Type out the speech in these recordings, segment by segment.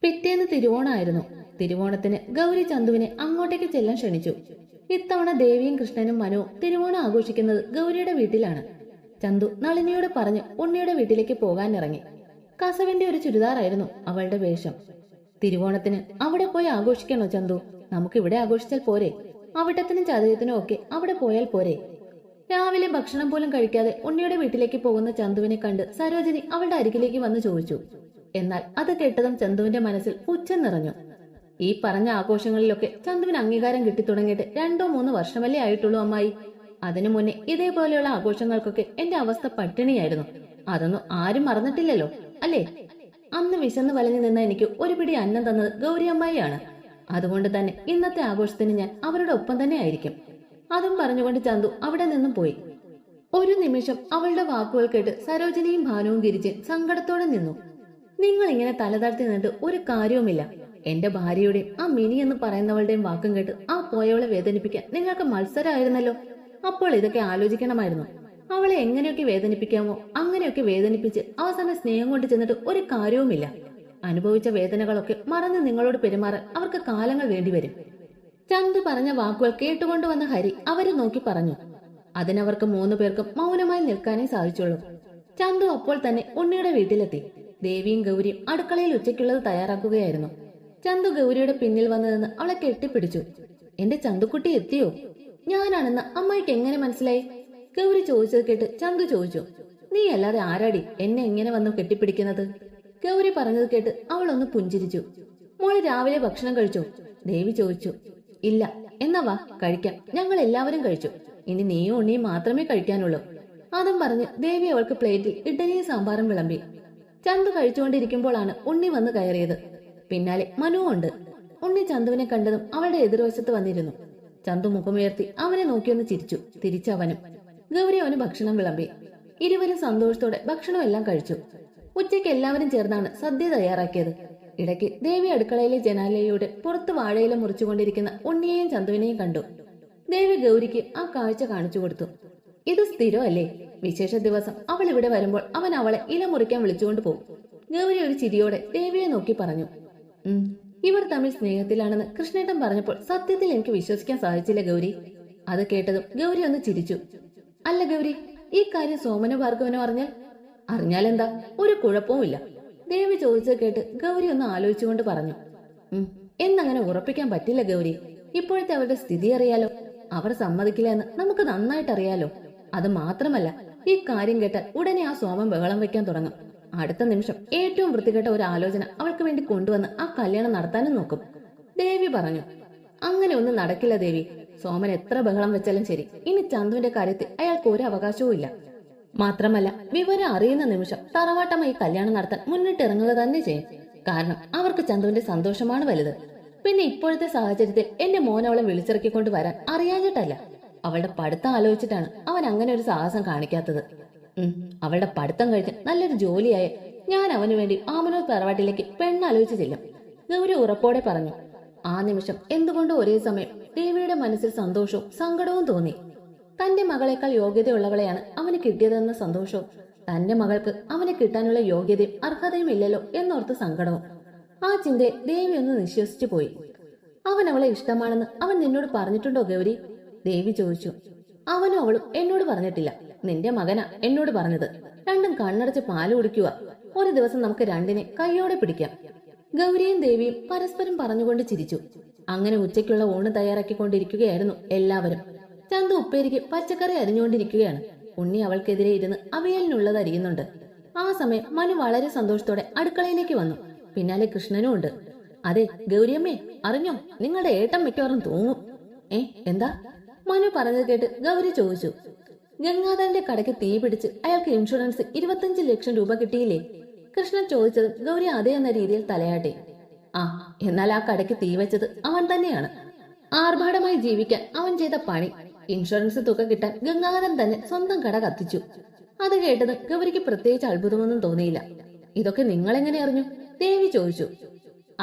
പിറ്റേന്ന് തിരുവോണമായിരുന്നു. തിരുവോണത്തിന് ഗൗരി ചന്തുവിനെ അങ്ങോട്ടേക്ക് ചെല്ലാൻ ക്ഷണിച്ചു. ഇത്തവണ ദേവിയും കൃഷ്ണനും മനുവും തിരുവോണം ആഘോഷിക്കുന്നത് ഗൗരിയുടെ വീട്ടിലാണ്. ചന്തു നളിനിയോട് പറഞ്ഞ് ഉണ്ണിയുടെ വീട്ടിലേക്ക് പോകാനിറങ്ങി. കസവിന്റെ ഒരു ചുരിദാറായിരുന്നു അവളുടെ വേഷം. തിരുവോണത്തിന് അവിടെ പോയി ആഘോഷിക്കണോ ചന്തു? നമുക്കിവിടെ ആഘോഷിച്ചാൽ പോരെ? അവിട്ടത്തിനും ചതയത്തിനും ഒക്കെ അവിടെ പോയാൽ പോരെ? രാവിലെ ഭക്ഷണം പോലും കഴിക്കാതെ ഉണ്ണിയുടെ വീട്ടിലേക്ക് പോകുന്ന ചന്തുവിനെ കണ്ട് സരോജിനി അവളുടെ അരികിലേക്ക് വന്ന് ചോദിച്ചു. എന്നാൽ അത് കേട്ടതും ചന്തുവിന്റെ മനസ്സിൽ പുച്ഛം നിറഞ്ഞു. ഈ പറഞ്ഞ ആഘോഷങ്ങളിലൊക്കെ ചന്തുവിന് അംഗീകാരം കിട്ടിത്തുടങ്ങിയിട്ട് 2-3 വർഷമല്ലേ ആയിട്ടുള്ളൂ അമ്മായി. അതിനു മുന്നേ ഇതേപോലെയുള്ള ആഘോഷങ്ങൾക്കൊക്കെ എന്റെ അവസ്ഥ പട്ടിണിയായിരുന്നു. അതൊന്നും ആരും മറന്നിട്ടില്ലല്ലോ അല്ലേ? അന്ന് വിശന്ന് വലഞ്ഞു നിന്ന എനിക്ക് ഒരു പിടി അന്നം തന്നത് ഗൗരി അമ്മായിയാണ്. അതുകൊണ്ട് തന്നെ ഇന്നത്തെ ആഘോഷത്തിന് ഞാൻ അവരുടെ ഒപ്പം തന്നെ ആയിരിക്കും. അതും പറഞ്ഞുകൊണ്ട് ചന്തു അവിടെ നിന്നും പോയി. ഒരു നിമിഷം അവളുടെ വാക്കുകൾ കേട്ട് സരോജിനിയും ഭാനുവും ഗിരിജയും സങ്കടത്തോടെ നിന്നു. നിങ്ങൾ ഇങ്ങനെ തലതാഴ്ത്തി നിന്നിട്ട് ഒരു കാര്യവുമില്ല. എന്റെ ഭാര്യയുടെയും ആ മിനി എന്ന് പറയുന്നവളുടെയും വാക്കും കേട്ട് ആ പോയവളെ വേദനിപ്പിക്കാൻ നിങ്ങൾക്ക് മത്സരമായിരുന്നല്ലോ. അപ്പോൾ ഇതൊക്കെ ആലോചിക്കണമായിരുന്നു. അവളെ എങ്ങനെയൊക്കെ വേദനിപ്പിക്കാമോ അങ്ങനെയൊക്കെ വേദനിപ്പിച്ച് അവസാനം സ്നേഹം കൊണ്ട് ചെന്നിട്ട് ഒരു കാര്യവുമില്ല. അനുഭവിച്ച വേദനകളൊക്കെ മറന്ന് നിങ്ങളോട് പെരുമാറാൻ അവർക്ക് കാലങ്ങൾ വേണ്ടിവരും. ചന്തു പറഞ്ഞ വാക്കുകൾ കേട്ടുകൊണ്ടുവന്ന ഹരി അവരെ നോക്കി പറഞ്ഞു. അതിനവർക്ക് 3 പേർക്കും മൗനമായി നിൽക്കാനേ സാധിച്ചുള്ളൂ. ചന്തു അപ്പോൾ തന്നെ ഉണ്ണിയുടെ വീട്ടിലെത്തി. ദേവിയും ഗൗരിയും അടുക്കളയിൽ ഉച്ചയ്ക്കുള്ളത് തയ്യാറാക്കുകയായിരുന്നു. ചന്തു ഗൗരിയുടെ പിന്നിൽ വന്നു നിന്ന് അവളെ കെട്ടിപ്പിടിച്ചു. എന്റെ ചന്തുക്കുട്ടി എത്തിയോ? ഞാനാണെന്ന് അമ്മായിക്ക് എങ്ങനെ മനസ്സിലായി? ഗൗരി ചോദിച്ചത് കേട്ട് ചന്തു ചോദിച്ചു. നീ അല്ലാതെ ആരാടി എന്നെ എങ്ങനെ വന്നു കെട്ടിപ്പിടിക്കുന്നത്? ഗൗരി പറഞ്ഞത് കേട്ട് അവൾ ഒന്ന് പുഞ്ചിരിച്ചു. മോള് രാവിലെ ഭക്ഷണം കഴിച്ചോ? ദേവി ചോദിച്ചു. ഇല്ല. എന്നാ വാ കഴിക്കാം. ഞങ്ങൾ എല്ലാവരും കഴിച്ചു. ഇനി നീയും ഉണ്ണിയും മാത്രമേ കഴിക്കാനുള്ളൂ. അതും പറഞ്ഞ് ദേവി അവൾക്ക് പ്ലേറ്റിൽ ഇഡ്ഡലിയും സാമ്പാറും വിളമ്പി. ചന്തു കഴിച്ചുകൊണ്ടിരിക്കുമ്പോഴാണ് ഉണ്ണി വന്ന് കയറിയത്. പിന്നാലെ മനുവും ഉണ്ട്. ഉണ്ണി ചന്തുവിനെ കണ്ടതും അവളുടെ എതിർവശത്ത് വന്നിരുന്നു. ചന്തു മുഖമുയർത്തി അവനെ നോക്കിയൊന്ന് ചിരിച്ചു. തിരിച്ചവനും. ഗൗരി അവന് ഭക്ഷണം വിളമ്പി. ഇരുവരും സന്തോഷത്തോടെ ഭക്ഷണം എല്ലാം കഴിച്ചു. ഉച്ചയ്ക്ക് എല്ലാവരും ചേർന്നാണ് സദ്യ തയ്യാറാക്കിയത്. ഇടയ്ക്ക് ദേവി അടുക്കളയിലെ ജനാലയിലൂടെ പുറത്ത് വാഴയില മുറിച്ചുകൊണ്ടിരിക്കുന്ന ഉണ്ണിയെയും ചന്തുവിനെയും കണ്ടു. ദേവി ഗൗരിക്ക് ആ കാഴ്ച കാണിച്ചു കൊടുത്തു. ഇത് സ്ഥിരമല്ലേ? വിശേഷ ദിവസം അവൾ ഇവിടെ വരുമ്പോൾ അവൻ അവളെ ഇല മുറിക്കാൻ വിളിച്ചുകൊണ്ട് പോകും. ഗൗരി ഒരു ചിരിയോടെ ദേവിയെ നോക്കി പറഞ്ഞു. ഇവർ തമ്മിൽ സ്നേഹത്തിലാണെന്ന് കൃഷ്ണേട്ടൻ പറഞ്ഞപ്പോൾ സത്യത്തിൽ എനിക്ക് വിശ്വസിക്കാൻ സാധിച്ചില്ല ഗൗരി. അത് കേട്ടതും ഗൗരി ഒന്ന് ചിരിച്ചു. അല്ല ഗൗരി, ഈ കാര്യം സോമനോ ഭാർഗവനോ അറിഞ്ഞാൽ എന്താ? ഒരു കുഴപ്പവുമില്ല. ദേവി ചോദിച്ചത് കേട്ട് ഗൗരി ഒന്ന് ആലോചിച്ചുകൊണ്ട് പറഞ്ഞു. എന്നങ്ങനെ ഉറപ്പിക്കാൻ പറ്റില്ല ഗൗരി. ഇപ്പോഴത്തെ അവരുടെ സ്ഥിതി അറിയാലോ. അവർ സമ്മതിക്കില്ല എന്ന് നമുക്ക് നന്നായിട്ട് അറിയാലോ. അത് മാത്രമല്ല, ഈ കാര്യം കേട്ടാൽ ഉടനെ ആ സോമൻ ബഹളം വെക്കാൻ തുടങ്ങും. അടുത്ത നിമിഷം ഏറ്റവും വൃത്തികെട്ട ഒരു ആലോചന അവൾക്ക് വേണ്ടി കൊണ്ടുവന്ന് ആ കല്യാണം നടത്താനും നോക്കും. ദേവി പറഞ്ഞു. അങ്ങനെ ഒന്നും നടക്കില്ല ദേവി. സോമൻ എത്ര ബഹളം വെച്ചാലും ശരി, ഇനി ചന്തുവിന്റെ കാര്യത്തിൽ അയാൾക്ക് ഒരു അവകാശവും ഇല്ല. മാത്രമല്ല, വിവരം അറിയുന്ന നിമിഷം തറവാട്ടമായി കല്യാണം നടത്താൻ മുന്നിട്ടിറങ്ങുക തന്നെ ചെയ്യും. കാരണം അവർക്ക് ചന്തുവിന്റെ സന്തോഷമാണ് വലുത്. പിന്നെ ഇപ്പോഴത്തെ സാഹചര്യത്തിൽ എന്റെ മോൻ അവളെ വിളിച്ചിറക്കിക്കൊണ്ട് വരാൻ അറിയാഞ്ഞിട്ടല്ല, അവളുടെ പഠിത്തം ആലോചിച്ചിട്ടാണ് അവൻ അങ്ങനെ ഒരു സാഹസം കാണിക്കാത്തത്. അവളുടെ പഠിത്തം കഴിഞ്ഞ് നല്ലൊരു ജോലിയായ ഞാൻ അവന് വേണ്ടി ആമനൂർ തറവാട്ടിലേക്ക് പെണ്ണാലോചിച്ച് ചെല്ലും, ഗൗരി ഉറപ്പോടെ പറഞ്ഞു. ആ നിമിഷം എന്തുകൊണ്ടോ ഒരേ സമയം ദേവിയുടെ മനസ്സിൽ സന്തോഷവും സങ്കടവും തോന്നി. തന്റെ മകളെക്കാൾ യോഗ്യതയുള്ളവളെയാണ് അവന് കിട്ടിയതെന്ന സന്തോഷവും, തന്റെ മകൾക്ക് അവനെ കിട്ടാനുള്ള യോഗ്യതയും അർഹതയും ഇല്ലല്ലോ എന്നോർത്ത് സങ്കടവും. ആ ചിന്തയെ ദേവി ഒന്ന് നിശ്വസിച്ചു പോയി. അവൻ അവളെ ഇഷ്ടമാണെന്ന് അവൻ നിന്നോട് പറഞ്ഞിട്ടുണ്ടോ ഗൗരി? ദേവി ചോദിച്ചു. അവനും അവളും എന്നോട് പറഞ്ഞിട്ടില്ല. നിന്റെ മകനാ എന്നോട് പറഞ്ഞത്. രണ്ടും കണ്ണടച്ച് പാല് കുടിക്കുക. ഒരു ദിവസം നമുക്ക് രണ്ടിനെ കൈയോടെ പിടിക്കാം. ഗൗരിയും ദേവിയും പരസ്പരം പറഞ്ഞുകൊണ്ട് ചിരിച്ചു. അങ്ങനെ ഉച്ചയ്ക്കുള്ള ഊണ് തയ്യാറാക്കിക്കൊണ്ടിരിക്കുകയായിരുന്നു എല്ലാവരും. ചന്തു ഉപ്പേരിക്ക് പച്ചക്കറി അരിഞ്ഞുകൊണ്ടിരിക്കുകയാണ്. ഉണ്ണി അവൾക്കെതിരെ ഇരുന്ന് അവിയലിനുള്ളത് അരിയുന്നുണ്ട്. ആ സമയം മനു വളരെ സന്തോഷത്തോടെ അടുക്കളയിലേക്ക് വന്നു. പിന്നാലെ കൃഷ്ണനും ഉണ്ട്. അതെ ഗൗരിയമ്മേ, അറിഞ്ഞോ? നിങ്ങളുടെ ഏട്ടൻ മിക്കവാറും തൂങ്ങും. എന്താ? മനു പറഞ്ഞത് കേട്ട് ഗൗരി ചോദിച്ചു. ഗംഗാധരന്റെ കടയ്ക്ക് തീ പിടിച്ച് അയാൾക്ക് ഇൻഷുറൻസ് 25 ലക്ഷം രൂപ കിട്ടിയില്ലേ? കൃഷ്ണൻ ചോദിച്ചത് ഗൗരി അതേ എന്ന രീതിയിൽ തലയാട്ടി. എന്നാൽ ആ കടയ്ക്ക് തീ വെച്ചത് അവൻ തന്നെയാണ്. ആർഭാടമായി ജീവിക്കാൻ അവൻ ചെയ്ത പണി. ഇൻഷുറൻസ് തുക കിട്ടാൻ ഗംഗാധരൻ തന്നെ സ്വന്തം കട കത്തിച്ചു. അത് കേട്ടത് ഗൗരിക്ക് പ്രത്യേകിച്ച് അത്ഭുതമൊന്നും തോന്നിയില്ല. ഇതൊക്കെ നിങ്ങളെങ്ങനെ അറിഞ്ഞു? ദേവി ചോദിച്ചു.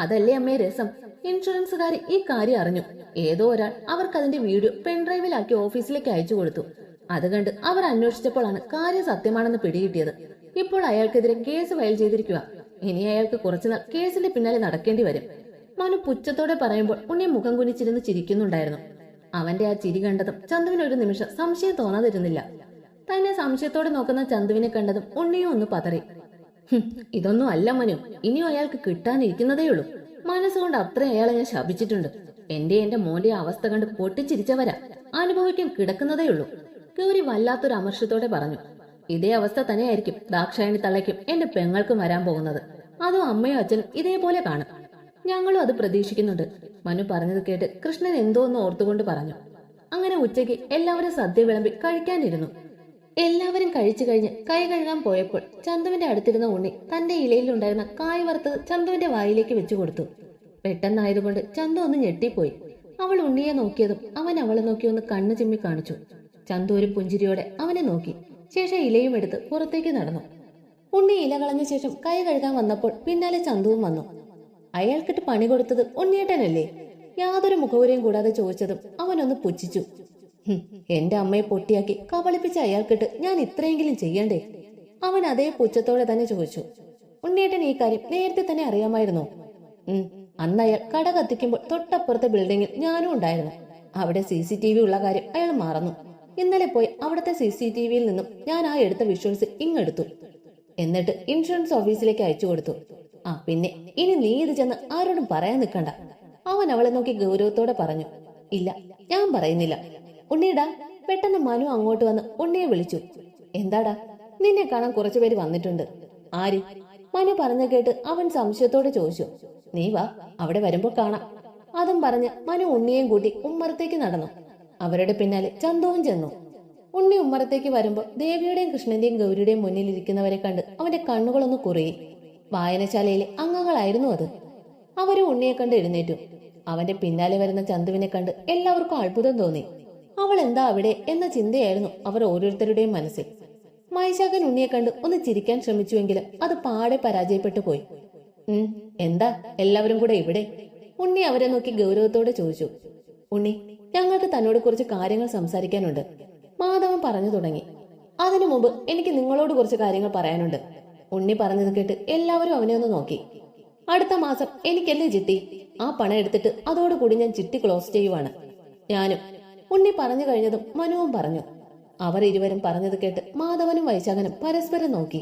അതല്ലേ അമ്മേ രസം. ഇൻഷുറൻസുകാർ ഈ കാര്യം അറിഞ്ഞു. ഏതോ ഒരാൾ അവർക്ക് അതിന്റെ വീഡിയോ പെൻഡ്രൈവിലാക്കി ഓഫീസിലേക്ക് അയച്ചു കൊടുത്തു. അത് കണ്ട് അവർ അന്വേഷിച്ചപ്പോഴാണ് കാര്യം സത്യമാണെന്ന് പിടികിട്ടിയത്. ഇപ്പോൾ അയാൾക്കെതിരെ കേസ് ഫയൽ ചെയ്തിരിക്കുക. ഇനി അയാൾക്ക് കുറച്ചുനാൾ കേസിന്റെ പിന്നാലെ നടക്കേണ്ടി വരും. മനു പുച്ഛത്തോടെ പറയുമ്പോൾ ഉണ്ണി മുഖം കുനിച്ചിരുന്ന് ചിരിക്കുന്നുണ്ടായിരുന്നു. അവന്റെ ആ ചിരി കണ്ടതും ചന്തുവിന് ഒരു നിമിഷം സംശയം തോന്നാതിരുന്നില്ല. തന്നെ സംശയത്തോടെ നോക്കുന്ന ചന്തുവിനെ കണ്ടതും ഉണ്ണിയും ഒന്ന് പതറി. ഇതൊന്നും അല്ല മനു, ഇനിയും അയാൾക്ക് കിട്ടാനിരിക്കുന്നതേയുള്ളൂ. മനസ്സുകൊണ്ട് അത്രയും അയാളെ ഞാൻ ശപിച്ചിട്ടുണ്ട്. എന്റെ മോന്റെ അവസ്ഥ കണ്ട് പൊട്ടിച്ചിരിച്ചവരാ, അനുഭവിക്കാൻ കിടക്കുന്നതേയുള്ളൂ. ഗൗരി വല്ലാത്തൊരു അമർഷത്തോടെ പറഞ്ഞു. ഇതേ അവസ്ഥ തന്നെയായിരിക്കും ദാക്ഷായണി തള്ളയ്ക്കും എന്റെ പെങ്ങൾക്കും വരാൻ പോകുന്നത്. അതും അമ്മയും അച്ഛനും ഇതേപോലെ കാണും. ഞങ്ങളും അത് പ്രതീക്ഷിക്കുന്നുണ്ട്. മനു പറഞ്ഞത് കേട്ട് കൃഷ്ണൻ എന്തോ ഒന്ന് ഓർത്തുകൊണ്ട് പറഞ്ഞു. അങ്ങനെ ഉച്ചയ്ക്ക് എല്ലാവരും സദ്യ വിളമ്പി കഴിക്കാനിരുന്നു. എല്ലാവരും കഴിച്ചു കഴിഞ്ഞ് കൈ കഴുകാൻ പോയപ്പോൾ ചന്തുവിന്റെ അടുത്തിരുന്ന ഉണ്ണി തന്റെ ഇലയിലുണ്ടായിരുന്ന കായ് വറുത്തത് ചന്തുവിന്റെ വായിലേക്ക് വെച്ചു കൊടുത്തു. പെട്ടെന്നായതുകൊണ്ട് ചന്തു ഒന്ന് ഞെട്ടിപ്പോയി. അവൾ ഉണ്ണിയെ നോക്കിയതും അവൻ അവളെ നോക്കി ഒന്ന് കണ്ണു ചിമ്മി കാണിച്ചു. ചന്തു ഒരു പുഞ്ചിരിയോടെ അവനെ നോക്കി. ശേഷം ഇലയും എടുത്ത് പുറത്തേക്ക് നടന്നു. ഉണ്ണി ഇല കളഞ്ഞ ശേഷം കൈ കഴുകാൻ വന്നപ്പോൾ പിന്നാലെ ചന്തുവും വന്നു. അയാൾക്കിട്ട് പണി കൊടുത്തത് ഉണ്ണിയേട്ടനല്ലേ? യാതൊരു മുഖവുരയും കൂടാതെ ചോദിച്ചതും അവനൊന്ന് പുച്ഛിച്ചു. എന്റെ അമ്മയെ പൊട്ടിയാക്കി കബളിപ്പിച്ച അയാൾക്കിട്ട് ഞാൻ ഇത്രയെങ്കിലും ചെയ്യണ്ടേ? അവൻ അതേ പുച്ഛത്തോടെ തന്നെ ചോദിച്ചു. ഉണ്ണിയേട്ടൻ ഈ കാര്യം നേരത്തെ തന്നെ അറിയാമായിരുന്നോ? അന്ന് അയാൾ കട കത്തിക്കുമ്പോൾ തൊട്ടപ്പുറത്തെ ബിൽഡിങ്ങിൽ ഞാനും ഉണ്ടായിരുന്നു. അവിടെ CCTV ഉള്ള കാര്യം അയാൾ മറന്നു. ഇന്നലെ പോയി അവിടുത്തെ CCTVയിൽ നിന്നും ഞാൻ ആ എടുത്ത വിഷ്വൽസ് ഇങ്ങെടുത്തു. എന്നിട്ട് ഇൻഷുറൻസ് ഓഫീസിലേക്ക് അയച്ചു കൊടുത്തു. പിന്നെ ഇനി നീ ഇത് ചെന്ന് ആരോടും പറയാൻ നിൽക്കണ്ട. അവൻ അവളെ നോക്കി ഗൗരവത്തോടെ പറഞ്ഞു. ഇല്ല, ഞാൻ പറയുന്നില്ല. ഉണ്ണിടാ. പെട്ടെന്ന് മനു അങ്ങോട്ട് വന്ന് ഉണ്ണിയെ വിളിച്ചു. എന്താടാ? നിന്നെ കാണാൻ കുറച്ചുപേര് വന്നിട്ടുണ്ട്. ആര്? മനു പറഞ്ഞു കേട്ട് അവൻ സംശയത്തോടെ ചോദിച്ചു. നീ വാ, അവിടെ വരുമ്പോൾ കാണാം. അതും പറഞ്ഞ് മനു ഉണ്ണിയെയും കൂട്ടി ഉമ്മറത്തേക്ക് നടന്നു. അവരുടെ പിന്നാലെ ചന്തുവും ചെന്നു. ഉണ്ണി ഉമ്മറത്തേക്ക് വരുമ്പോൾ ദേവിയുടെയും കൃഷ്ണന്റെയും ഗൗരിയുടെയും മുന്നിലിരിക്കുന്നവരെ കണ്ട് അവന്റെ കണ്ണുകളൊന്ന് കുറുകി. വായനശാലയിലെ അംഗങ്ങളായിരുന്നു അത്. അവരും ഉണ്ണിയെ കണ്ട് എഴുന്നേറ്റു. അവന്റെ പിന്നാലെ വരുന്ന ചന്തുവിനെ കണ്ട് എല്ലാവർക്കും അത്ഭുതം തോന്നി. അവൾ എന്താ അവിടെ എന്ന ചിന്തയായിരുന്നു അവർ ഓരോരുത്തരുടെയും മനസ്സിൽ. മൈശാഖൻ ഉണ്ണിയെ കണ്ട് ഒന്ന് ചിരിക്കാൻ ശ്രമിച്ചുവെങ്കിലും അത് പാടെ പരാജയപ്പെട്ടു പോയി. എന്താ എല്ലാവരും കൂടെ ഇവിടെ? ഉണ്ണി അവരെ നോക്കി ഗൗരവത്തോടെ ചോദിച്ചു. ഉണ്ണി, ഞങ്ങൾക്ക് തന്നോട് കുറച്ച് കാര്യങ്ങൾ സംസാരിക്കാനുണ്ട്. മാധവൻ പറഞ്ഞു തുടങ്ങി. അതിനു മുമ്പ് എനിക്ക് നിങ്ങളോട് കുറച്ച് കാര്യങ്ങൾ പറയാനുണ്ട്. ഉണ്ണി പറഞ്ഞത് കേട്ട് എല്ലാവരും അവനെ ഒന്ന് നോക്കി. അടുത്ത മാസം എനിക്കല്ലേ ചിട്ടി? ആ പണം എടുത്തിട്ട് അതോടുകൂടി ഞാൻ ചിട്ടി ക്ലോസ് ചെയ്യുവാണ്. ഞാനും. ഉണ്ണി പറഞ്ഞു കഴിഞ്ഞതും മനുവും പറഞ്ഞു. അവർ ഇരുവരും പറഞ്ഞത് കേട്ട് മാധവനും വൈശാഖനും പരസ്പരം നോക്കി.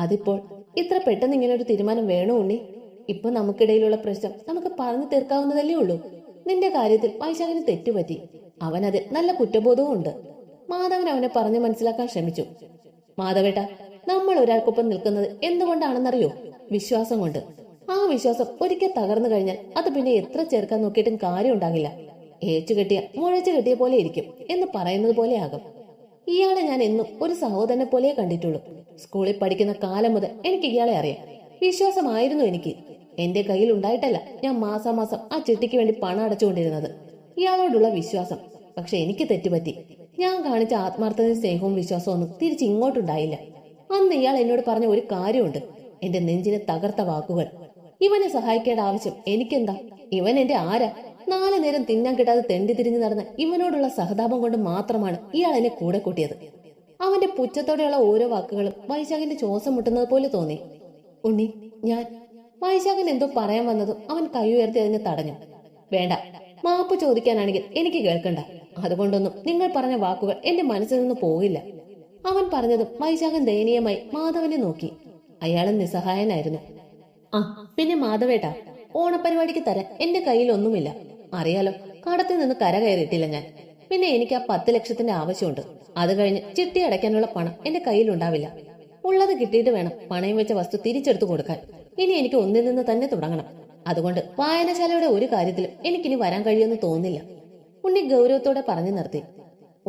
അതിപ്പോൾ ഇത്ര പെട്ടെന്ന് ഇങ്ങനെ ഒരു തീരുമാനം വേണോ ഉണ്ണി? ഇപ്പൊ നമുക്കിടയിലുള്ള പ്രശ്നം നമുക്ക് പറഞ്ഞു തീർക്കാവുന്നതല്ലേ ഉള്ളൂ. നിന്റെ കാര്യത്തിൽ വൈശാഖന് തെറ്റുപറ്റി. അവനതിൽ നല്ല കുറ്റബോധവും ഉണ്ട്. മാധവൻ അവനെ പറഞ്ഞു മനസ്സിലാക്കാൻ ശ്രമിച്ചു. മാധവേട്ട, നമ്മൾ ഒരാൾക്കൊപ്പം നിൽക്കുന്നത് എന്തുകൊണ്ടാണെന്നറിയോ? വിശ്വാസം കൊണ്ട്. ആ വിശ്വാസം ഒരിക്കൽ തകർന്നു കഴിഞ്ഞാൽ അത് പിന്നെ എത്ര ചേർക്കാൻ നോക്കിയിട്ടും കാര്യം ഉണ്ടാകില്ല. ഏച്ചു കെട്ടിയ മുഴച്ചു കെട്ടിയ പോലെ ഇരിക്കും എന്ന് പറയുന്നത് പോലെ ആകും. ഇയാളെ ഞാൻ എന്നും ഒരു സഹോദരനെ പോലെ കണ്ടിട്ടുള്ളൂ. സ്കൂളിൽ പഠിക്കുന്ന കാലം മുതൽ എനിക്ക് ഇയാളെ അറിയാം. വിശ്വാസമായിരുന്നു എനിക്ക്. എന്റെ കയ്യിൽ ഉണ്ടായിട്ടല്ല ഞാൻ മാസാമാസം ആ ചിട്ടിക്ക് വേണ്ടി പണം അടച്ചുകൊണ്ടിരുന്നത്. ഇയാളോടുള്ള വിശ്വാസം. പക്ഷെ എനിക്ക് തെറ്റുപറ്റി. ഞാൻ കാണിച്ച ആത്മാർത്ഥതയും സ്നേഹവും വിശ്വാസവും ഒന്നും തിരിച്ചിങ്ങോട്ടുണ്ടായില്ല. അന്ന് ഇയാൾ എന്നോട് പറഞ്ഞ ഒരു കാര്യമുണ്ട്. എന്റെ നെഞ്ചിനെ തകർത്ത വാക്കുകൾ. ഇവനെ സഹായിക്കേണ്ട ആവശ്യം എനിക്കെന്താ? ഇവൻ എന്റെ ആരാ? 4 നേരം തിന്നാൻ കിട്ടാതെ തെണ്ടി തിരിഞ്ഞു നടന്ന ഇവനോടുള്ള സഹതാപം കൊണ്ട് മാത്രമാണ് ഇയാൾ എന്നെ കൂടെ കൂട്ടിയത്. അവന്റെ പുച്ഛത്തോടെയുള്ള ഓരോ വാക്കുകളും വൈശാഖിന്റെ ശ്വാസം മുട്ടുന്നത് പോലെ തോന്നി. ഉണ്ണി, ഞാൻ... വൈശാഖൻ എന്തോ പറയാൻ വന്നതും അവൻ കൈ ഉയർത്തി അതിനെ തടഞ്ഞു. വേണ്ട, മാപ്പ് ചോദിക്കാനാണെങ്കിൽ എനിക്ക് കേൾക്കണ്ട. അതുകൊണ്ടൊന്നും നിങ്ങൾ പറഞ്ഞ വാക്കുകൾ എന്റെ മനസ്സിൽ നിന്ന് പോകില്ല. അവൻ പറഞ്ഞതും വൈശാഖൻ ദയനീയമായി മാധവനെ നോക്കി. അയാളും നിസ്സഹായനായിരുന്നു. പിന്നെ മാധവേട്ടാ, ഓണപരിപാടിക്ക് തരാൻ എന്റെ കയ്യിൽ ഒന്നുമില്ല. അറിയാലോ, കടത്തിൽ നിന്ന് കര കയറിയിട്ടില്ല ഞാൻ. പിന്നെ എനിക്ക് ആ 10 ലക്ഷത്തിന്റെ ആവശ്യമുണ്ട്. അത് കഴിഞ്ഞ് ചിട്ടി അടയ്ക്കാനുള്ള പണം എന്റെ കയ്യിലുണ്ടാവില്ല. ഉള്ളത് കിട്ടിയിട്ട് വേണം പണയം വെച്ച വസ്തു തിരിച്ചെടുത്തു കൊടുക്കാൻ. ഇനി എനിക്ക് ഒന്നിൽ നിന്ന് തന്നെ തുടങ്ങണം. അതുകൊണ്ട് വായനശാലയുടെ ഒരു കാര്യത്തിലും എനിക്കിനി വരാൻ കഴിയുമെന്ന് തോന്നുന്നില്ല. ഉണ്ണി ഗൗരവത്തോടെ പറഞ്ഞു നിർത്തി.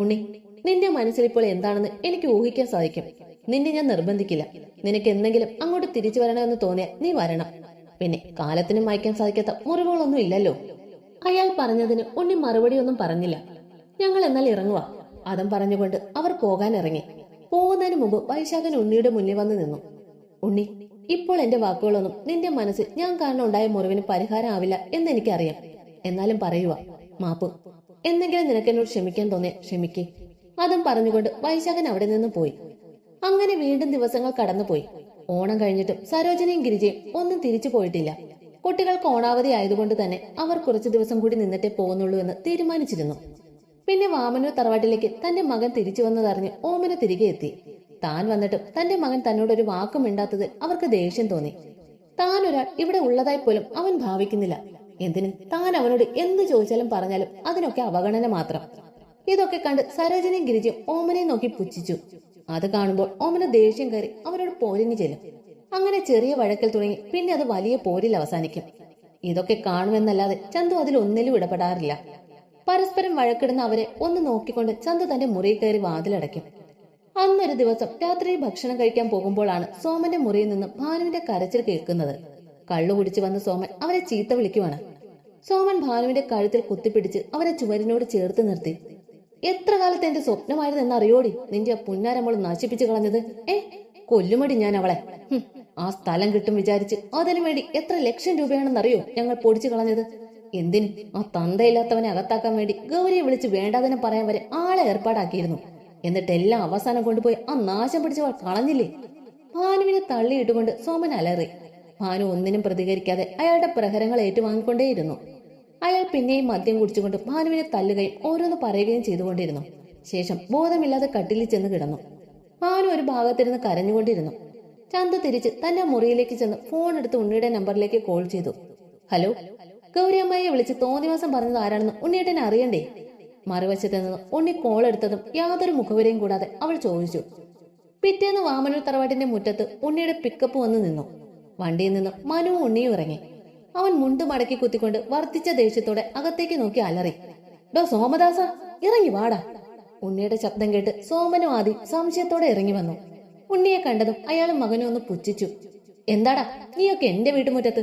ഉണ്ണി, നിന്റെ മനസ്സിൽ ഇപ്പോൾ എന്താണെന്ന് എനിക്ക് ഊഹിക്കാൻ സാധിക്കും. നിന്നെ ഞാൻ നിർബന്ധിക്കില്ല. നിനക്ക് എന്തെങ്കിലും അങ്ങോട്ട് തിരിച്ചു വരണമെന്ന് തോന്നിയാൽ നീ വരണം. പിന്നെ കാലത്തിനും വായിക്കാൻ സാധിക്കാത്ത മുറിവുകളൊന്നും ഇല്ലല്ലോ. അയാൾ പറഞ്ഞതിന് ഉണ്ണി മറുപടിയൊന്നും പറഞ്ഞില്ല. ഞങ്ങൾ എന്നാൽ ഇറങ്ങുക. അതും പറഞ്ഞുകൊണ്ട് അവർ പോകാൻ ഇറങ്ങി. പോകുന്നതിന് മുമ്പ് വൈശാഖൻ ഉണ്ണിയുടെ മുന്നിൽ വന്ന് നിന്നു. ഉണ്ണി, ഇപ്പോൾ എന്റെ വാക്കുകളൊന്നും നിന്റെ മനസ്സിൽ ഞാൻ കാരണം ഉണ്ടായ മുറിവിന് പരിഹാരം ആവില്ല എന്ന് എനിക്കറിയാം. എന്നാലും പറയുക, മാപ്പ്. എന്തെങ്കിലും നിനക്കെന്നോട് ക്ഷമിക്കാൻ തോന്നിയ ക്ഷമിക്കേ. അതും പറഞ്ഞുകൊണ്ട് വൈശാഖൻ അവിടെ നിന്ന് പോയി. അങ്ങനെ വീണ്ടും ദിവസങ്ങൾ കടന്നുപോയി. ഓണം കഴിഞ്ഞിട്ടും സരോജനയും ഗിരിജയും ഒന്നും തിരിച്ചു പോയിട്ടില്ല. കുട്ടികൾക്ക് ഓണാവധി ആയതുകൊണ്ട് തന്നെ അവർ കുറച്ചു ദിവസം കൂടി നിന്നിട്ടേ പോകുന്നുള്ളൂ എന്ന് തീരുമാനിച്ചിരുന്നു. പിന്നെ വാമനൂർ തറവാട്ടിലേക്ക് തന്റെ മകൻ തിരിച്ചു വന്നതറിഞ്ഞ് ഓമന തിരികെ എത്തി. താൻ വന്നിട്ടും തന്റെ മകൻ തന്നോടൊരു വാക്കും മിണ്ടാത്തതിൽ അവർക്ക് ദേഷ്യം തോന്നി. താൻ ഒരാൾ ഇവിടെ ഉള്ളതായി പോലും അവൻ ഭാവിക്കുന്നില്ല. എന്തിന് താൻ അവനോട് എന്ത് ചോദിച്ചാലും പറഞ്ഞാലും അതിനൊക്കെ അവഗണന മാത്രം. ഇതൊക്കെ കണ്ട് സരോജനയും ഗിരിജയും ഓമനയെ നോക്കി പുച്ഛിച്ചു. അത് കാണുമ്പോൾ ഓമന ദേഷ്യം കയറി അവരോട് പോരിഞ്ഞു ചെല്ലും. അങ്ങനെ ചെറിയ വഴക്കൽ തുടങ്ങി പിന്നെ അത് വലിയ പോരിൽ അവസാനിക്കും. ഇതൊക്കെ കാണുമെന്നല്ലാതെ ചന്തു അതിൽ ഒന്നിലും ഇടപെടാറില്ല. പരസ്പരം വഴക്കിടുന്ന അവരെ ഒന്ന് നോക്കിക്കൊണ്ട് ചന്തു തന്റെ മുറിയിൽ കയറി വാതിലടയ്ക്കും. അന്നൊരു ദിവസം രാത്രി ഭക്ഷണം കഴിക്കാൻ പോകുമ്പോഴാണ് സോമന്റെ മുറിയിൽ നിന്നും ഭാനുവിന്റെ കരച്ചിൽ കേൾക്കുന്നത്. കള്ളു കുടിച്ചു വന്ന സോമൻ അവരെ ചീത്ത വിളിക്കുവാണ്. സോമൻ ഭാനുവിന്റെ കഴുത്തിൽ കുത്തിപ്പിടിച്ച് അവരെ ചുവരിനോട് ചേർത്ത് നിർത്തി. എത്ര കാലത്ത് എന്റെ സ്വപ്നമായിരുന്നെന്ന് അറിയോടി നിന്റെ ആ പുന്നാരമോള് നശിപ്പിച്ചു കളഞ്ഞത്. കൊല്ലുമടി ഞാൻ അവളെ. ആ സ്ഥലം കിട്ടും വിചാരിച്ച് അതിനു വേണ്ടി എത്ര ലക്ഷം രൂപയാണെന്നറിയോ ഞങ്ങൾ പൊടിച്ചു കളഞ്ഞത്. എന്തിന് ആ തന്തയില്ലാത്തവനെ അകത്താക്കാൻ വേണ്ടി ഗൗരിയെ വിളിച്ച് വേണ്ടാതിനെ പറയാൻ വരെ ആളെ ഏർപ്പാടാക്കിയിരുന്നു. എന്നിട്ട് എല്ലാം അവസാനം കൊണ്ടുപോയി ആ നാശം പിടിച്ചവൾ കളഞ്ഞില്ലേ. ഭാനുവിനെ തള്ളിയിട്ടുകൊണ്ട് സോമൻ അലറി. ഭാനു ഒന്നിനും പ്രതികരിക്കാതെ അയാളുടെ പ്രഹരങ്ങൾ ഏറ്റുവാങ്ങിക്കൊണ്ടേയിരുന്നു. അയാൾ പിന്നെയും മദ്യം കുടിച്ചുകൊണ്ട് ഭാനുവിനെ തല്ലുകയും ഓരോന്ന് പറയുകയും ചെയ്തുകൊണ്ടിരുന്നു. ശേഷം ബോധമില്ലാതെ കട്ടിലിൽ ചെന്ന് കിടന്നു. ഭാനു ഒരു ഭാഗത്തിരുന്ന് കരഞ്ഞുകൊണ്ടിരുന്നു. ചന്തു തിരിച്ച് തന്റെ മുറിയിലേക്ക് ചെന്ന് ഫോൺ എടുത്ത് ഉണ്ണിയുടെ നമ്പറിലേക്ക് കോൾ ചെയ്തു. ഹലോ, ഗൗരിയമ്മയെ വിളിച്ച് തോന്നിവാസം പറഞ്ഞത് ആരാണെന്ന് ഉണ്ണിയേട്ടനെ അറിയണ്ടേ? മറുവശത്ത് നിന്ന് ഉണ്ണി കോൾ എടുത്തതും യാതൊരു മുഖവരെയും കൂടാതെ അവൾ ചോദിച്ചു. പിറ്റേന്ന് വാമനൂർ തറവാട്ടിന്റെ മുറ്റത്ത് ഉണ്ണിയുടെ പിക്കപ്പ് വന്ന് നിന്നു. വണ്ടിയിൽ നിന്ന് മനുവും ഉണ്ണിയും ഇറങ്ങി. അവൻ മുണ്ട് മടക്കി കുത്തിക്കൊണ്ട് വർദ്ധിച്ച ദേഷ്യത്തോടെ അകത്തേക്ക് നോക്കി അലറി. ഡോ സോമദാസ, ഇറങ്ങി വാടാ. ഉണ്ണിയുടെ ശബ്ദം കേട്ട് സോമനും ആദ്യം സംശയത്തോടെ ഇറങ്ങി വന്നു. ഉണ്ണിയെ കണ്ടതും അയാളും മകനും ഒന്ന് പുച്ഛിച്ചു. എന്താടാ നീയൊക്കെ എന്റെ വീട്ടുമുറ്റത്ത്?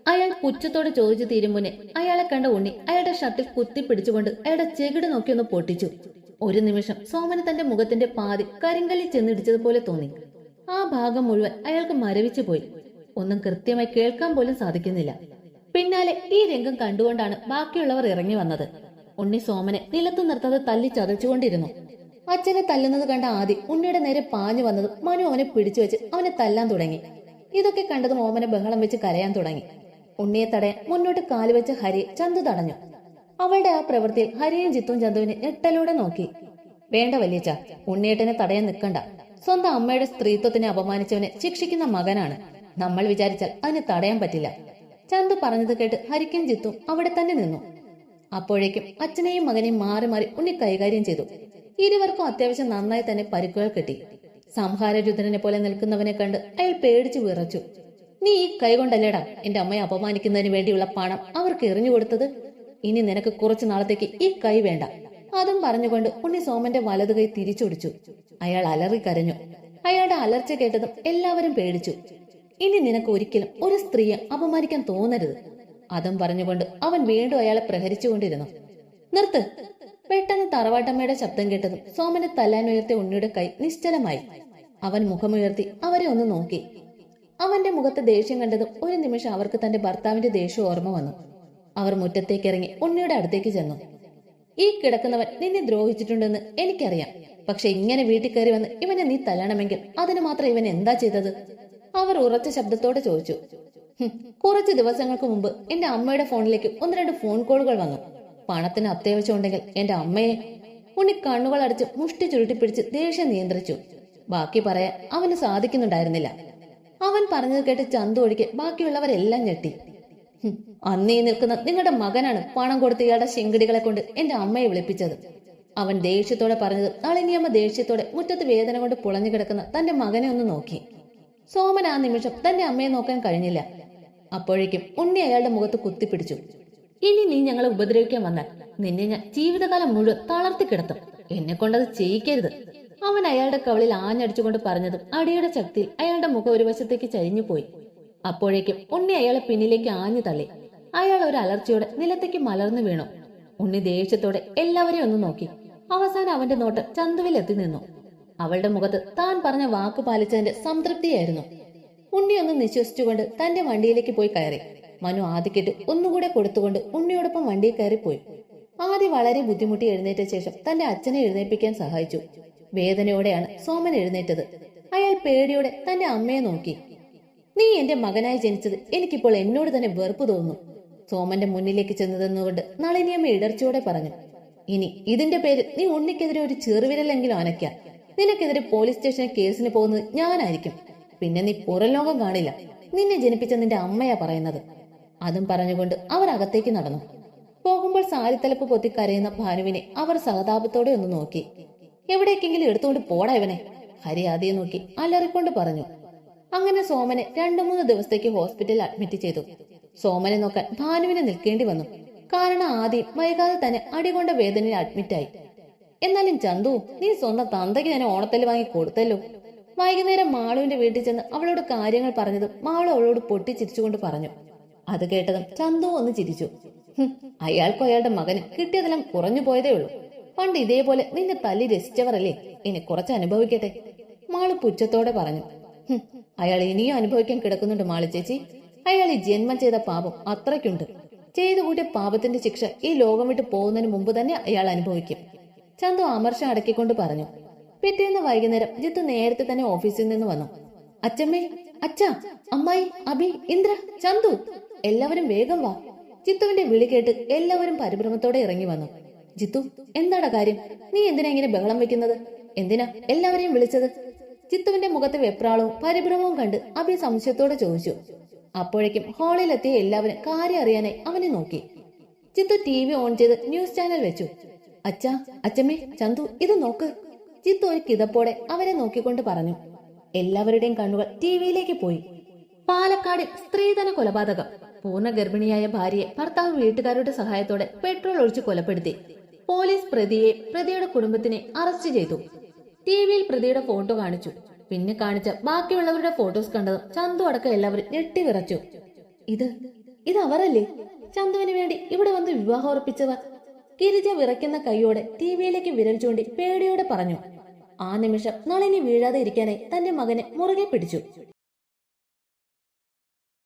അയാൾ പുച്ഛത്തോടെ ചോദിച്ചു തീരും മുന്നേ അയാളെ കണ്ട ഉണ്ണി അയാളുടെ ഷർട്ടിൽ കുത്തി പിടിച്ചുകൊണ്ട് അയാളുടെ ചെകിട് നോക്കി ഒന്ന് പൊട്ടിച്ചു. ഒരു നിമിഷം സോമന് തന്റെ മുഖത്തിന്റെ പാതി കരിങ്കല്ലിൽ ചെന്നിടിച്ചതുപോലെ തോന്നി. ആ ഭാഗം മുഴുവൻ അയാൾക്ക് മരവിച്ചു പോയി. ഒന്നും കൃത്യമായി കേൾക്കാൻ പോലും സാധിക്കുന്നില്ല. പിന്നാലെ ഈ രംഗം കണ്ടുകൊണ്ടാണ് ബാക്കിയുള്ളവർ ഇറങ്ങി വന്നത്. ഉണ്ണി സോമനെ നിലത്തു നിർത്താതെ തല്ലി ചതച്ചുകൊണ്ടിരുന്നു. അച്ഛനെ തല്ലുന്നത് കണ്ട ആദി ഉണ്ണിയുടെ നേരെ പാഞ്ഞു വന്നതും മനു അവനെ പിടിച്ചു വെച്ച് അവനെ തല്ലാൻ തുടങ്ങി. ഇതൊക്കെ കണ്ടതും ഓമനെ ബഹളം വെച്ച് കരയാൻ തുടങ്ങി. ഉണ്ണിയെ തടയാൻ മുന്നോട്ട് കാലുവെച്ച് ഹരിയെ ചന്തു തടഞ്ഞു. അവളുടെ ആ പ്രവൃത്തിയിൽ ഹരിയും ജിത്തും ചന്തുവിനെ ഞെട്ടലോടെ നോക്കി. വേണ്ട വലിയച്ച, ഉണ്ണിയേട്ടനെ തടയാൻ നിൽക്കണ്ട. സ്വന്തം അമ്മയുടെ സ്ത്രീത്വത്തിനെ അപമാനിച്ചവനെ ശിക്ഷിക്കുന്ന മകനാണ്. നമ്മൾ വിചാരിച്ചാൽ അതിന് തടയാൻ പറ്റില്ല. ചന്തു പറഞ്ഞത് കേട്ട് ഹരിക്കും ജിത്തും അവിടെ തന്നെ നിന്നു. അപ്പോഴേക്കും അച്ഛനെയും മകനെയും മാറി മാറി ഉണ്ണി കൈകാര്യം ചെയ്തു. ഇരുവർക്കും അത്യാവശ്യം നന്നായി തന്നെ പരിക്കുകൾ കിട്ടി. സംഹാരരുദ്രനെ പോലെ നിൽക്കുന്നവനെ കണ്ട് അയാൾ പേടിച്ചു വിറച്ചു. നീ ഈ കൈ കൊണ്ടല്ലേടാ എന്റെ അമ്മയെ അപമാനിക്കുന്നതിന് വേണ്ടിയുള്ള പണം അവർക്ക് എറിഞ്ഞു കൊടുത്തത്. ഇനി നിനക്ക് കുറച്ചു നാളത്തേക്ക് ഈ കൈ വേണ്ട. അതും പറഞ്ഞുകൊണ്ട് ഉണ്ണി സോമന്റെ വലതു കൈ തിരിച്ചൊടിച്ചു. അയാൾ അലറി കരഞ്ഞു. അയാളുടെ അലർച്ച കേട്ടതും എല്ലാവരും പേടിച്ചു. ഇനി നിനക്ക് ഒരിക്കലും ഒരു സ്ത്രീയെ അപമാനിക്കാൻ തോന്നരുത്. അതും പറഞ്ഞുകൊണ്ട് അവൻ വീണ്ടും അയാളെ പ്രഹരിച്ചുകൊണ്ടിരുന്നു. നിർത്ത്! പെട്ടെന്ന് തറവാട്ടമ്മയുടെ ശബ്ദം കേട്ടതും സോമനെ തല്ലാൻ ഉയർത്തിയ ഉണ്ണിയുടെ കൈ നിശ്ചലമായി. അവൻ മുഖമുയർത്തി അവരെ ഒന്ന് നോക്കി. അവന്റെ മുഖത്ത് ദേഷ്യം കണ്ടതും ഒരു നിമിഷം അവർക്ക് തന്റെ ഭർത്താവിന്റെ ദേഷ്യം ഓർമ്മ വന്നു. അവർ മുറ്റത്തേക്ക് ഇറങ്ങി ഉണ്ണിയുടെ അടുത്തേക്ക് ചെന്നു. ഈ കിടക്കുന്നവൻ നിന്നെ ദ്രോഹിച്ചിട്ടുണ്ടെന്ന് എനിക്കറിയാം. പക്ഷെ ഇങ്ങനെ വീട്ടിൽ കയറി വന്ന് ഇവനെ നീ തല്ലണമെങ്കിൽ അതിന് മാത്രം ഇവൻ എന്താ ചെയ്തത്? അവർ ഉറച്ച ശബ്ദത്തോടെ ചോദിച്ചു. കുറച്ച് ദിവസങ്ങൾക്ക് മുമ്പ് എന്റെ അമ്മയുടെ ഫോണിലേക്ക് ഒന്ന് രണ്ട് ഫോൺ കോളുകൾ വന്നു. പണത്തിന് അത്യാവശ്യം ഉണ്ടെങ്കിൽ എന്റെ അമ്മയെ. ഉണ്ണി കണ്ണുകൾ അടച്ച് മുഷ്ടി ചുരുട്ടിപ്പിടിച്ച് ദേഷ്യം നിയന്ത്രിച്ചു. ബാക്കി പറയാൻ അവന് സാധിക്കുന്നുണ്ടായിരുന്നില്ല. അവൻ പറഞ്ഞത് കേട്ട് ചന്തു ഒഴികെ ബാക്കിയുള്ളവരെല്ലാം ഞെട്ടി. അന്നീ നിൽക്കുന്ന നിങ്ങളുടെ മകനാണ് പണം കൊടുത്ത് ഇയാളുടെ ശിങ്കിടികളെ കൊണ്ട് എന്റെ അമ്മയെ വിളിപ്പിച്ചത്. അവൻ ദേഷ്യത്തോടെ പറഞ്ഞത് നളിനിയമ്മ ദേഷ്യത്തോടെ മുറ്റത്ത് വേദന കൊണ്ട് പുളഞ്ഞു കിടക്കുന്ന തന്റെ മകനെ ഒന്ന് നോക്കി. സോമൻ ആ നിമിഷം തന്റെ അമ്മയെ നോക്കാൻ കഴിഞ്ഞില്ല. അപ്പോഴേക്കും ഉണ്ണി അയാളുടെ മുഖത്ത് കുത്തിപ്പിടിച്ചു. ഇനി നീ ഞങ്ങളെ ഉപദ്രവിക്കാൻ വന്നാൽ നിന്നെ ഞാൻ ജീവിതകാലം മുഴുവൻ തളർത്തി കിടത്തും. എന്നെ കൊണ്ടത് ചെയ്യിക്കരുത്. അവൻ അയാളുടെ കവളിൽ ആഞ്ഞടിച്ചുകൊണ്ട് പറഞ്ഞതും അടിയുടെ ശക്തിയിൽ അയാളുടെ മുഖം ഒരു വശത്തേക്ക് ചരിഞ്ഞു പോയി. അപ്പോഴേക്കും ഉണ്ണി അയാളെ പിന്നിലേക്ക് ആഞ്ഞു തള്ളി. അയാൾ ഒരു അലർച്ചയോടെ നിലത്തേക്ക് മലർന്നു വീണു. ഉണ്ണി ദേഷ്യത്തോടെ എല്ലാവരെയും ഒന്ന് നോക്കി. അവസാനം അവന്റെ നോട്ടം ചന്തുവിൽ എത്തി നിന്നു. അവളുടെ മുഖത്ത് താൻ പറഞ്ഞ വാക്ക് പാലിച്ചതിന്റെ സംതൃപ്തിയായിരുന്നു. ഉണ്ണി ഒന്ന് നിശ്വസിച്ചുകൊണ്ട് തന്റെ വണ്ടിയിലേക്ക് പോയി കയറി. മനു ആദിക്കിട്ട് ഒന്നുകൂടെ കൊടുത്തുകൊണ്ട് ഉണ്ണിയോടൊപ്പം വണ്ടിയിൽ കയറിപ്പോയി. ആദി വളരെ ബുദ്ധിമുട്ടി എഴുന്നേറ്റ ശേഷം തന്റെ അച്ഛനെ എഴുന്നേൽപ്പിക്കാൻ സഹായിച്ചു. വേദനയോടെയാണ് സോമൻ എഴുന്നേറ്റത്. അയാൾ പേടിയോടെ തന്റെ അമ്മയെ നോക്കി. നീ എന്റെ മകനായി ജനിച്ചത് എനിക്കിപ്പോൾ എന്നോട് തന്നെ വെറുപ്പ് തോന്നുന്നു. സോമന്റെ മുന്നിലേക്ക് ചെന്നതെന്നുകൊണ്ട് നളിനിയമ്മ ഇടർച്ചയോടെ പറഞ്ഞു. ഇനി ഇതിന്റെ പേരിൽ നീ ഉണ്ണിക്കെതിരെ ഒരു ചെറുവിരലെങ്കിലും അനയ്ക്കാം. നിനക്കെതിരെ പോലീസ് സ്റ്റേഷനിൽ കേസിന് പോകുന്നത് ഞാനായിരിക്കും. പിന്നെ നീ പുറം ലോകം കാണില്ല. നിന്നെ ജനിപ്പിച്ച നിന്റെ അമ്മയാ പറയുന്നത്. അതും പറഞ്ഞുകൊണ്ട് അവർ അകത്തേക്ക് നടന്നു. പോകുമ്പോൾ സാരിത്തലപ്പ് പൊത്തി കരയുന്ന ഭാനുവിനെ അവർ സഹതാപത്തോടെ ഒന്ന് നോക്കി. എവിടേക്കെങ്കിലും എടുത്തുകൊണ്ട് പോടാ ഇവനെ, ഹരി ആദ്യം നോക്കി അലറിക്കൊണ്ട് പറഞ്ഞു. അങ്ങനെ സോമനെ 2-3 ദിവസത്തേക്ക് ഹോസ്പിറ്റലിൽ അഡ്മിറ്റ് ചെയ്തു. സോമനെ നോക്കാൻ ഭാനുവിന് നിൽക്കേണ്ടി വന്നു. കാരണം ആദ്യം വൈകാതെ തന്നെ അടികൊണ്ട വേദനയിൽ അഡ്മിറ്റായി. എന്നാലും ചന്തു, നീ സ്വന്തം തന്തയ്ക്ക് തന്നെ ഓണത്തല് വാങ്ങി കൊടുത്തല്ലോ. വൈകുന്നേരം മാളുവിന്റെ വീട്ടിൽ ചെന്ന് അവളോട് കാര്യങ്ങൾ പറഞ്ഞതും മാളു അവളോട് പൊട്ടിച്ചിരിച്ചുകൊണ്ട് പറഞ്ഞു. അത് കേട്ടതും ചന്തു ഒന്ന് ചിരിച്ചു. അയാൾക്കും അയാളുടെ മകന് കിട്ടിയതെല്ലാം കുറഞ്ഞു പോയതേ ഉള്ളൂ. പണ്ട് ഇതേപോലെ നിന്നെ തല്ലി രസിച്ചവരല്ലേ, ഇനി കുറച്ച് അനുഭവിക്കട്ടെ, മാളു പുച്ഛത്തോടെ പറഞ്ഞു. അയാൾ ഇനിയും അനുഭവിക്കാൻ കിടക്കുന്നുണ്ട് മാളു ചേച്ചി. അയാൾ ഈ ജന്മം ചെയ്ത പാപം അത്രയ്ക്കുണ്ട്. ചെയ്തു കൂട്ടിയ പാപത്തിന്റെ ശിക്ഷ ഈ ലോകം വിട്ട് പോകുന്നതിന് മുമ്പ് തന്നെ അയാൾ അനുഭവിക്കും. ചന്തു അമർഷം അടക്കിക്കൊണ്ട് പറഞ്ഞു. പിറ്റേന്ന് വൈകുന്നേരം ജിത്തു നേരത്തെ തന്നെ ഓഫീസിൽ നിന്ന് വന്നു. അച്ഛമ്മേ, അച്ഛ, അമ്മായി, അഭി, ഇന്ദ്ര, ചന്തു, എല്ലാവരും വേഗം വാ. ജിത്തുവിന്റെ വിളി കേട്ട് എല്ലാവരും പരിഭ്രമത്തോടെ ഇറങ്ങി വന്നു. ജിത്തു, എന്താടാ കാര്യം? നീ എന്തിനാ ഇങ്ങനെ ബഹളം വെക്കുന്നത്? എന്തിനാ എല്ലാവരെയും വിളിച്ചത്? ജിത്തുവിന്റെ മുഖത്തെ വെപ്രാളവും പരിഭ്രമവും കണ്ട് അഭി സംശയത്തോടെ ചോദിച്ചു. അപ്പോഴേക്കും ഹാളിലെത്തിയ എല്ലാവരും കാര്യം അറിയാനായി അവനെ നോക്കി. ജിത്തു TV ഓൺ ചെയ്ത് ന്യൂസ് ചാനൽ വെച്ചു. അച്ഛാ, അച്ഛമ്മേ, ചന്തു, ഇത് നോക്ക്. ജിത്തു ഒരു കിതപ്പോടെ അവരെ നോക്കിക്കൊണ്ട് പറഞ്ഞു. എല്ലാവരുടെയും കണ്ണുകൾ TVയിലേക്ക് പോയി. പാലക്കാട് സ്ത്രീധന കൊലപാതകം. പൂർണ്ണ ഗർഭിണിയായ ഭാര്യയെ ഭർത്താവ് വീട്ടുകാരുടെ സഹായത്തോടെ പെട്രോൾ ഒഴിച്ച് കൊലപ്പെടുത്തി. പോലീസ് പ്രതിയുടെ കുടുംബത്തിനെ അറസ്റ്റ് ചെയ്തു. TVയിൽ പ്രതിയുടെ ഫോട്ടോ കാണിച്ചു. പിന്നെ കാണിച്ച ബാക്കിയുള്ളവരുടെ ഫോട്ടോസ് കണ്ടതും ചന്തു അടക്കം എല്ലാവരും ഞെട്ടിവിറച്ചു. ഇത് അവരല്ലേ ചന്തുവിന് വേണ്ടി ഇവിടെ വന്ന് വിവാഹം ഉറപ്പിച്ചവർ? ഗിരിജ വിറയ്ക്കുന്ന കൈയോടെ TVയിലേക്ക് വിരൽ ചൂണ്ടി പേടിയോടെ പറഞ്ഞു. ആ നിമിഷം നളിനി വീഴാതെ ഇരിക്കാനായി തന്റെ മകനെ മുറുകെ പിടിച്ചു.